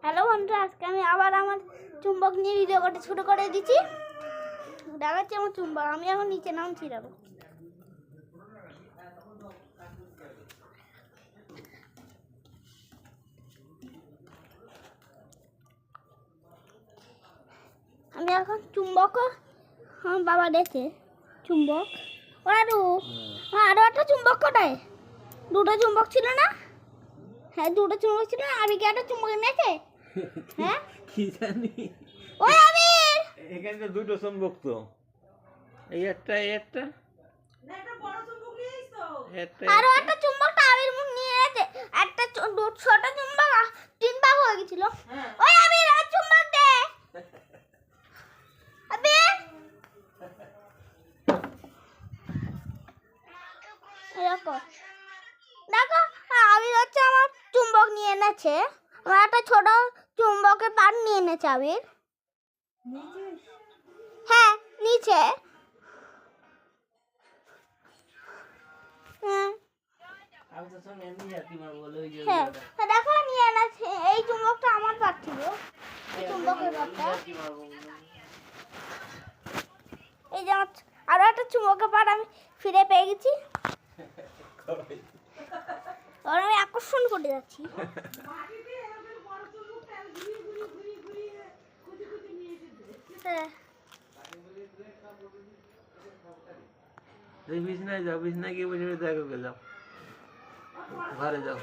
Hello বন্ধুরা, আজকে আমি আবার আমার চুম্বক নিয়ে ভিডিও করতে শুরু করে দিচ্ছি। দেখাচ্ছি আমার চুম্বক। আমি এখন নিচে নামছি। যাবো আমি এখন চুম্বক, আমার বাবা দেখে চুম্বক আরো একটা চুম্বক কোথায়? দুটো চুম্বক ছিল না? হ্যাঁ, দুটো চুম্বক ছিল না। আমি কি একটা চুম্বক এনেছে? হ্যাঁ, কি জানি। ওই আবির, এখানে তো দুটো চুম্বক তো, এই একটা আরো একটা চুম্বকটা আবির মুখ নিয়ে এনেছে। একটা ছোট চুম্বক তিন ভাগ হয়ে গেছিল। ওই আবির, আর চুম্বক দে। আবির, দেখো দেখো, আবির হচ্ছে আমার চুম্বক নিয়ে এনেছে। আমার একটা ছোট চুম্বকের পাট নিয়ে এনেছে আবির। হ্যাঁ, নিচে। হ্যাঁ, দেখো নিয়ে এনেছে। এই চুম্বকটা আমার পাট ছিল, এই চুম্বকের পাটটা। এই যে আমার আরো একটা চুম্বকের পাট আমি ফিরে পেয়ে গেছি। আর আমি আকর্ষণ করে যাচ্ছি। হ্যাঁ, বিছনায় যাও, বিছনায় গিয়ে বসে দেখো, যাও ঘরে যাও।